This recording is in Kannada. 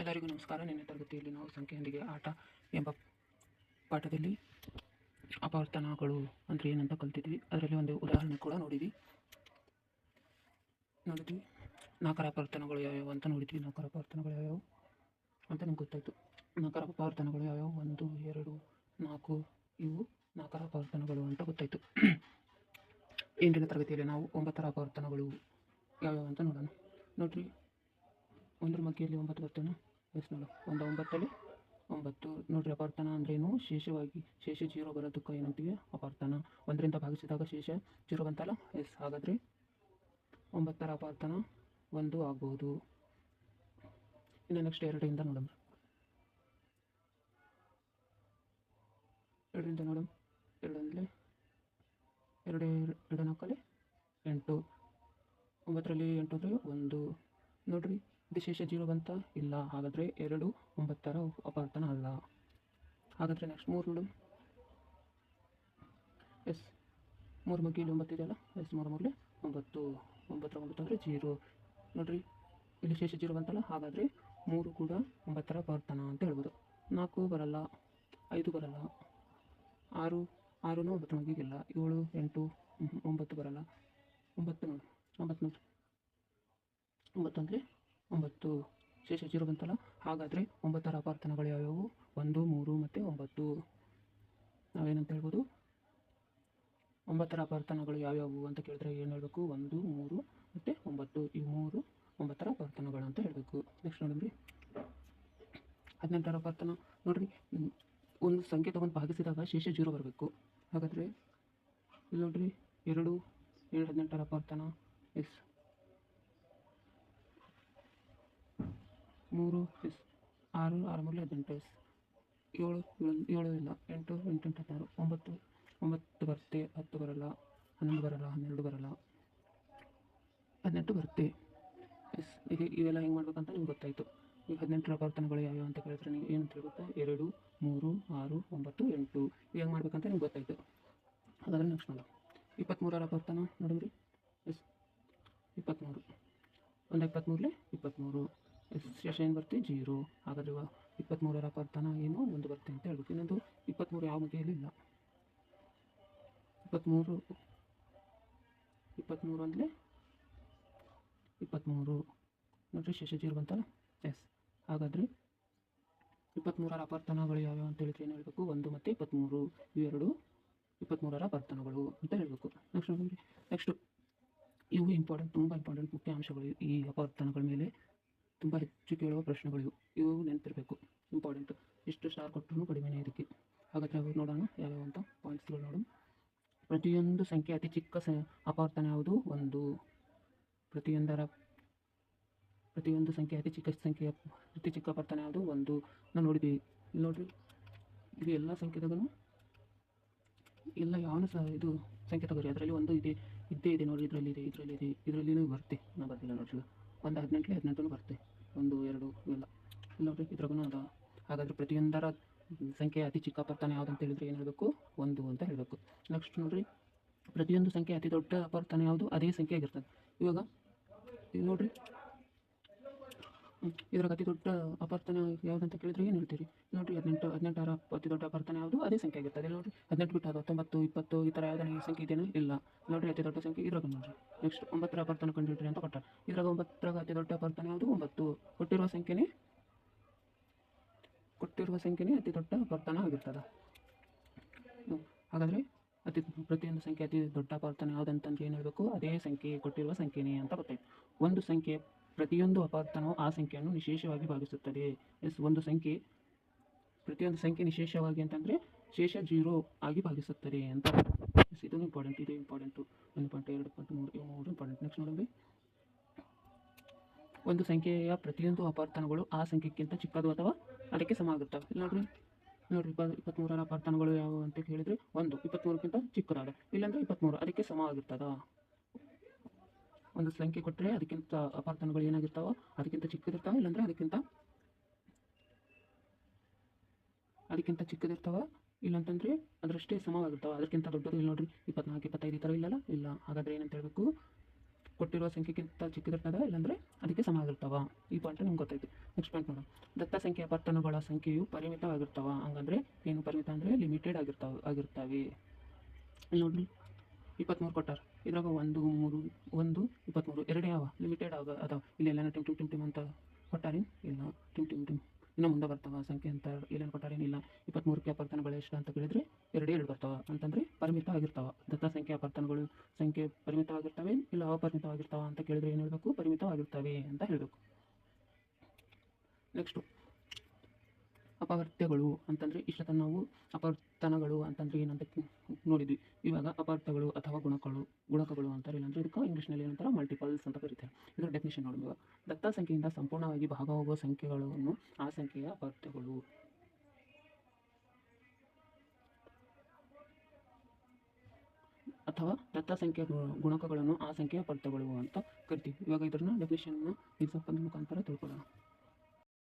ಎಲ್ಲರಿಗೂ ನಮಸ್ಕಾರ. ನಿನ್ನೆ ತರಗತಿಯಲ್ಲಿ ನಾವು ಸಂಖ್ಯೆಯೊಂದಿಗೆ ಆಟ ಎಂಬ ಪಾಠದಲ್ಲಿ ಅಪವರ್ತನಗಳು ಅಂದರೆ ಏನಂತ ಕಲ್ತಿದ್ವಿ. ಅದರಲ್ಲಿ ಒಂದು ಉದಾಹರಣೆ ಕೂಡ ನೋಡಿದ್ವಿ. ನಾಲ್ಕರ ಅಪವರ್ತನಗಳು ಯಾವ್ಯಾವು ಅಂತ ನೋಡಿದ್ವಿ. ನಾಲ್ಕರ ಅಪವರ್ತನಗಳು ಯಾವ್ಯಾವು ಅಂತ ನಮ್ಗೆ ಗೊತ್ತಾಯಿತು. ನಾಲ್ಕರ ಅಪವರ್ತನಗಳು ಯಾವ್ಯಾವು 1, 2, 4 ಇವು ನಾಲ್ಕರ ಅಪವರ್ತನಗಳು ಅಂತ ಗೊತ್ತಾಯಿತು. ಇಂದಿನ ತರಗತಿಯಲ್ಲಿ ನಾವು 9ರ ಅಪವರ್ತನಗಳು ಯಾವ್ಯಾವು ಅಂತ ನೋಡೋಣ. ನೋಡ್ರಿ, 1ರ ಮಗ್ಗಿಯಲ್ಲಿ 9 ಬರ್ತೇನೆ. ಎಸ್ ನೋಡು, 9ರಲ್ಲಿ 9. ನೋಡ್ರಿ, ಅಪವರ್ತನ ಅಂದ್ರೇನು? ಶೇಷ 0 ಬರೋದಕ್ಕೆ ಏನಂತೀವಿ? ಅಪವರ್ತನ. 1ರಿಂದ ಭಾಗಿಸಿದಾಗ ಶೇಷ 0 ಬಂತಲ್ಲ. ಎಸ್, ಹಾಗಾದರೆ 9ರ ಅಪವರ್ತನ 1 ಆಗ್ಬೋದು. ಇನ್ನು ನೆಕ್ಸ್ಟ್ 2ರಿಂದ ನೋಡೋಣ. 2ರಿಂದ ನೋಡೋಣ. 2 4 8. 9ರಲ್ಲಿ 8 ಅಂದರೆ 1. ನೋಡ್ರಿ, ಇದು ಶೇಷ 0 ಬಂತ? ಇಲ್ಲ. ಹಾಗಾದರೆ 2 9ರ ಅಪವರ್ತನ ಅಲ್ಲ. ಹಾಗಾದರೆ ನೆಕ್ಸ್ಟ್ 3 ನೋಡು. ಎಸ್, 3 ಮಗ್ಗಿಯಲ್ಲಿ 9 ಇದೆಯಲ್ಲ. ಎಸ್, 3 3 9. 9ರ 9 ಅಂದರೆ 0. ನೋಡ್ರಿ, ಇಲ್ಲಿ ಶೇಷ 0 ಬಂತಲ್ಲ. ಹಾಗಾದರೆ 3 ಕೂಡ 9ರ ಅಪವರ್ತನ ಅಂತ ಹೇಳ್ಬೋದು. 4 ಬರಲ್ಲ, 5 ಬರಲ್ಲ, 6 9 ಮಗ್ಗಿಗಿಲ್ಲ. 7 8 9 ಬರಲ್ಲ. 9 ನೋಡಿ, 9 ನೋಡಿ, 9 ಅಂದರೆ 9. ಶೇಷ 0 ಬಂತಲ್ಲ. ಹಾಗಾದರೆ 9ರ ಅಪವರ್ತನಗಳು ಯಾವ್ಯಾವು? 1 3 ಮತ್ತು 9. ನಾವೇನಂತ ಹೇಳ್ಬೋದು? 9ರ ಅಪವರ್ತನಗಳು ಯಾವ್ಯಾವು ಅಂತ ಕೇಳಿದ್ರೆ ಏನು ಹೇಳಬೇಕು? 1 3 ಮತ್ತು 9. ಈ 3 9ರ ಅಪವರ್ತನಗಳು ಅಂತ ಹೇಳಬೇಕು. ನೆಕ್ಸ್ಟ್ ನೋಡಿದ್ರಿ, 18ರ ಅಪವರ್ತನ. ನೋಡ್ರಿ, ಒಂದು ಸಂಖ್ಯೆ ತಗೊಂಡು ಭಾಗಿಸಿದಾಗ ಶೇಷ 0 ಬರಬೇಕು. ಹಾಗಾದರೆ ಇಲ್ಲಿ ನೋಡ್ರಿ, 2 18ರ ಅಪವರ್ತನ. Yes, 3 yes, 6 6 3 18. ಎಸ್, 7 ಇಲ್ಲ, 8 8 16 9 9 ಬರುತ್ತೆ. 10 ಬರಲ್ಲ, 11 ಬರಲ್ಲ, 12 ಬರಲ್ಲ, 18 ಬರುತ್ತೆ. ಎಸ್, ಇವೆಲ್ಲ ಹೆಂಗೆ ಮಾಡ್ಬೇಕಂತ ನಿಮ್ಗೆ ಗೊತ್ತಾಯಿತು. ಈಗ 18ರ ಅಪವರ್ತನಗಳು ಯಾವ್ಯಾವ ಅಂತ ಕೇಳಿದ್ರೆ ನೀವು ಏನು ತಿಳ್ಬೇಕು? 2 3 6 9 8. ಇದು ಹೆಂಗೆ ಮಾಡ್ಬೇಕಂತ ನಿಮ್ಗೆ ಗೊತ್ತಾಯಿತು. ಹಾಗಾದರೆ ನೆಕ್ಸ್ಟ್ ನೋಡೋಣ. 23ರ ಅಪವರ್ತನ ನೋಡಿದ್ರಿ. ಎಸ್, 23. 1 23 23. ಎಸ್, ಶೇಷ ಏನು ಬರ್ತೀವಿ? 0. ಹಾಗಾದರೆ 23ರ ಅಪವರ್ತನ ಏನು? 1 ಬರುತ್ತೆ ಅಂತ ಹೇಳ್ಬೇಕು. ಇನ್ನೊಂದು 23 ಯಾವ ಮಗ್ಗಿಯಲ್ಲಿ ಇಲ್ಲ. 23 ಅಂದರೆ 23. ನೋಡ್ರಿ, ಶೇಷ 0 ಬಂತಲ್ಲ. ಎಸ್, ಹಾಗಾದರೆ 23ರ ಅಪವರ್ತನಗಳು ಯಾವ್ಯಾವ ಅಂತ ಹೇಳಿದ್ರೆ ಏನು ಹೇಳಬೇಕು? 1 ಮತ್ತು 23. ಇವೆರಡು 23ರ ಅಪವರ್ತನಗಳು ಅಂತ ಹೇಳಬೇಕು. ನೆಕ್ಸ್ಟ್ ನೋಡಿದ್ರಿ, ನೆಕ್ಸ್ಟು ಇವು ಇಂಪಾರ್ಟೆಂಟ್, ತುಂಬ ಇಂಪಾರ್ಟೆಂಟ್ ಮುಖ್ಯ ಅಂಶಗಳು. ಈ ಅಪವರ್ತನಗಳ ಮೇಲೆ ತುಂಬ ಹೆಚ್ಚು ಕೇಳುವ ಪ್ರಶ್ನೆಗಳು ಇವು ನೆನಪಿರಬೇಕು, ಇಂಪಾರ್ಟೆಂಟು. ಎಷ್ಟು ಸ್ಟಾರ್ ಕೊಟ್ಟರು ಕಡಿಮೆನೇ ಇದಕ್ಕೆ. ಹಾಗಾದರೆ ಅವು ನೋಡೋಣ ಯಾವ್ಯಾವ ಅಂತ ಪಾಯಿಂಟ್ಸ್ಗಳು ನೋಡೋಣ. ಪ್ರತಿಯೊಂದು ಸಂಖ್ಯೆ ಅತಿ ಚಿಕ್ಕ ಅಪವರ್ತನ ಯಾವುದು? 1. ಪ್ರತಿಯೊಂದು ಸಂಖ್ಯೆ ಅತಿ ಚಿಕ್ಕ ಅಪವರ್ತನ ಯಾವುದು? 1. ನಾವು ನೋಡಿದ್ವಿ. ಇಲ್ಲಿ ನೋಡಿರಿ, ಇದು ಎಲ್ಲ ಸಂಖ್ಯೆದಾಗೂ ಎಲ್ಲ ಯಾವನು ಸಹ ಇದು ಸಂಖ್ಯೆ ತಗೋರಿ. ಅದರಲ್ಲಿ ಒಂದು ಇದ್ದೇ ಇದೆ ನೋಡಿ. ಇದರಲ್ಲಿನೂ ಬರುತ್ತೆ. ನಾವು ಬರ್ತಿಲ್ಲ ನೋಡ್ರಿ. 1 18 18 ಬರುತ್ತೆ. 1 2 ಇವೆಲ್ಲ ಇಲ್ಲಿ ನೋಡಿರಿ, ಇದ್ರಾಗೂ ಅದ. ಹಾಗಾದರೆ ಪ್ರತಿಯೊಂದರ ಸಂಖ್ಯೆ ಅತಿ ಚಿಕ್ಕ ಅಪವರ್ತನ ಯಾವುದು ಅಂತ ಹೇಳಿದ್ರೆ ಏನು ಹೇಳಬೇಕು? 1 ಅಂತ ಹೇಳಬೇಕು. ನೆಕ್ಸ್ಟ್ ನೋಡಿರಿ, ಪ್ರತಿಯೊಂದು ಸಂಖ್ಯೆ ಅತಿ ದೊಡ್ಡ ಅಪವರ್ತನ ಯಾವುದು? ಅದೇ ಸಂಖ್ಯೆ ಆಗಿರ್ತದೆ. ಇವಾಗ ಇಲ್ಲಿ ನೋಡಿರಿ, ಇದ್ರಾಗ ಅತಿ ದೊಡ್ಡ ಅಪವರ್ತನ ಯಾವುದಂತ ಕೇಳಿದ್ರೆ ಏನು ಹೇಳ್ತೀರಿ? ನೋಡಿರಿ, 18ರ ಅತಿ ದೊಡ್ಡ ಅಪವರ್ತನ ಯಾವುದು? ಅದೇ ಸಂಖ್ಯೆ ಆಗಿರ್ತದೆ. ನೋಡಿರಿ, 18 ಬಿಟ್ಟು ಅದು 19 20 ಈ ಥರ ಯಾವುದನ್ನ ಸಂಖ್ಯೆ ಇದೆಯೋ ಇಲ್ಲ. ನೋಡಿರಿ, ಅತಿ ದೊಡ್ಡ ಸಂಖ್ಯೆ ಇದ್ರಾಗ ನೋಡಿರಿ. ನೆಕ್ಸ್ಟ್ 9ರ ಅಪವರ್ತನ ಕಂಡುಹಿಡಿರಿ ಅಂತ ಕೊಟ್ಟಾರೆ. ಇದ್ರಾಗ 9ರಾಗ ಅತಿ ದೊಡ್ಡ ಅಪವರ್ತನ ಯಾವುದು? 9. ಕೊಟ್ಟಿರುವ ಸಂಖ್ಯೆನೇ ಅತಿ ದೊಡ್ಡ ಅಪವರ್ತನ ಆಗಿರ್ತದೆ. ಹಾಗಾದರೆ ಪ್ರತಿಯೊಂದು ಸಂಖ್ಯೆ ಅತಿ ದೊಡ್ಡ ಅಪವರ್ತನ ಯಾವುದಂತಂದ್ರೆ ಏನು ಹೇಳಬೇಕು? ಅದೇ ಸಂಖ್ಯೆ, ಕೊಟ್ಟಿರುವ ಸಂಖ್ಯೆನೇ ಅಂತ ಗೊತ್ತಾಯಿತು. ಒಂದು ಸಂಖ್ಯೆ ಪ್ರತಿಯೊಂದು ಅಪವರ್ತನವು ಆ ಸಂಖ್ಯೆಯನ್ನು ವಿಶೇಷವಾಗಿ ಭಾಗಿಸುತ್ತದೆ. ಎಸ್, ಪ್ರತಿಯೊಂದು ಸಂಖ್ಯೆ ವಿಶೇಷವಾಗಿ ಅಂತಂದರೆ ಶೇಷ 0 ಆಗಿ ಭಾಗಿಸುತ್ತದೆ ಅಂತ. ಎಸ್, ಇದು ಇಂಪಾರ್ಟೆಂಟು. 1 ಪಾಯಿಂಟ್ 2 ಪಾಯಿಂಟ್ 3 ಇವು 3 ಇಂಪಾರ್ಟೆಂಟ್. ನೆಕ್ಸ್ಟ್ ನೋಡೋಣ, ಒಂದು ಸಂಖ್ಯೆಯ ಪ್ರತಿಯೊಂದು ಅಪವರ್ತನಗಳು ಆ ಸಂಖ್ಯೆಗಿಂತ ಚಿಕ್ಕದು ಅಥವಾ ಅದಕ್ಕೆ ಸಮ ಆಗಿರ್ತವೆ. ನೋಡ್ರಿ 23ರ ಅಪವರ್ತನಗಳು ಯಾವುವು ಅಂತ ಕೇಳಿದರೆ 1 23ಕ್ಕಿಂತ ಚಿಕ್ಕದಾದ, ಇಲ್ಲಾಂದರೆ 23 ಅದಕ್ಕೆ ಸಮ ಆಗಿರ್ತದ. ಒಂದು ಸಂಖ್ಯೆ ಕೊಟ್ಟರೆ ಅದಕ್ಕಿಂತ ಅಪವರ್ತನಗಳು ಏನಾಗಿರ್ತಾವ? ಅದಕ್ಕಿಂತ ಚಿಕ್ಕದಿರ್ತಾವ, ಇಲ್ಲಾಂದರೆ ಅದಕ್ಕಿಂತ ಚಿಕ್ಕದಿರ್ತಾವ, ಇಲ್ಲಂತಂದರೆ ಅದರಷ್ಟೇ ಸಮವಾಗಿರ್ತಾವ. ಅದಕ್ಕಿಂತ ದೊಡ್ಡದು ಇಲ್ಲಿ ನೋಡ್ರಿ, 24 25 ಈ ಥರ ಇಲ್ಲ. ಹಾಗಾದರೆ ಏನಂತ ಹೇಳಬೇಕು? ಕೊಟ್ಟಿರುವ ಸಂಖ್ಯೆಗಿಂತ ಚಿಕ್ಕದಿರ್ತದೆ, ಇಲ್ಲಾಂದರೆ ಅದಕ್ಕೆ ಸಮ ಆಗಿರ್ತಾವ. ಈ ಪಾಯಿಂಟ್ ನಿಮ್ಗೆ ಗೊತ್ತಾಯ್ತು. ನೆಕ್ಸ್ಟ್ ಪಾಯಿಂಟ್ ನೋಡೋಣ. ದತ್ತ ಸಂಖ್ಯೆಯ ಆವರ್ತನಗಳ ಸಂಖ್ಯೆಯು ಪರಿಮಿತವಾಗಿರ್ತಾವ. ಹಂಗಂದ್ರೆ ಏನು ಪರಿಮಿತ ಅಂದರೆ ಲಿಮಿಟೆಡ್ ಆಗಿರ್ತವೆ. ಇಲ್ಲಿ ನೋಡ್ರಿ 23 ಕೊಟ್ಟಾರ. ಇದ್ರಾಗ 1 3 1 23 ಎರಡೇ ಲಿಮಿಟೆಡ್ ಅದಾವ. ಇಲ್ಲಿ ಎಲ್ಲಾನ ಟಿಮ್ ಅಂತ ಕೊಟ್ಟಾರೇನು? ಇಲ್ಲ. ಟಿಮ್ ಇನ್ನು ಮುಂದೆ ಬರ್ತಾವ ಸಂಖ್ಯೆ ಅಂತ ಎಲ್ಲೇನು ಕೊಟ್ಟಾರೇನಿಲ್ಲ. 23ಕ್ಕೆ ಆವರ್ತನಗಳು ಎಷ್ಟು ಅಂತ ಕೇಳಿದರೆ ಎರಡೇ ಬರ್ತಾವ. ಅಂತಂದರೆ ಪರಿಮಿತ ಆಗಿರ್ತಾವ. ದತ್ತ ಸಂಖ್ಯೆ ಆವರ್ತನಗಳು ಸಂಖ್ಯೆ ಪರಿಮಿತವಾಗಿರ್ತವೆ ಇಲ್ಲ ಅಪರಿಮಿತವಾಗಿರ್ತಾವ ಅಂತ ಕೇಳಿದರೆ ಏನು ಹೇಳಬೇಕು? ಪರಿಮಿತವಾಗಿರ್ತವೆ ಅಂತ ಹೇಳಬೇಕು. ನೆಕ್ಸ್ಟು ಅಪವರ್ತ್ಯಗಳು ಅಂತಂದರೆ ಇಷ್ಟೊತ್ತ ನಾವು ಅಪವರ್ತನಗಳು ಅಂತಂದರೆ ಏನಂತ ನೋಡಿದ್ವಿ. ಇವಾಗ ಅಪವರ್ತ್ಯಗಳು ಅಥವಾ ಗುಣಕಗಳು ಅಂತಾರೆ. ಇಲ್ಲಾಂದರೆ ಇದಕ್ಕೆ ಇಂಗ್ಲೀಷ್ನಲ್ಲಿ ಏನಂತಾರೆ? ಮಲ್ಟಿಪಲ್ಸ್ ಅಂತ ಕರೀತಾರೆ. ಇದರ ಡೆಫಿನೇಷನ್ ನೋಡುವ. ದತ್ತ ಸಂಖ್ಯೆಯಿಂದ ಸಂಪೂರ್ಣವಾಗಿ ಭಾಗವಾಗುವ ಸಂಖ್ಯೆಗಳನ್ನು ಆ ಸಂಖ್ಯೆಯ ಅಪವರ್ತ್ಯಗಳು ಅಥವಾ ದತ್ತ ಸಂಖ್ಯೆಯ ಗುಣಕಗಳನ್ನು ಆ ಸಂಖ್ಯೆಯ ಅಪವರ್ತ್ಯಗಳು ಅಂತ ಕರಿತೀವಿ. ಇವಾಗ ಇದನ್ನ ಡೆಫಿನೇಷನ್ನ ಎಕ್ಸಾಂಪಲ್ ಮುಖಾಂತರ ತಿಳ್ಕೊಳ್ಳೋಣ.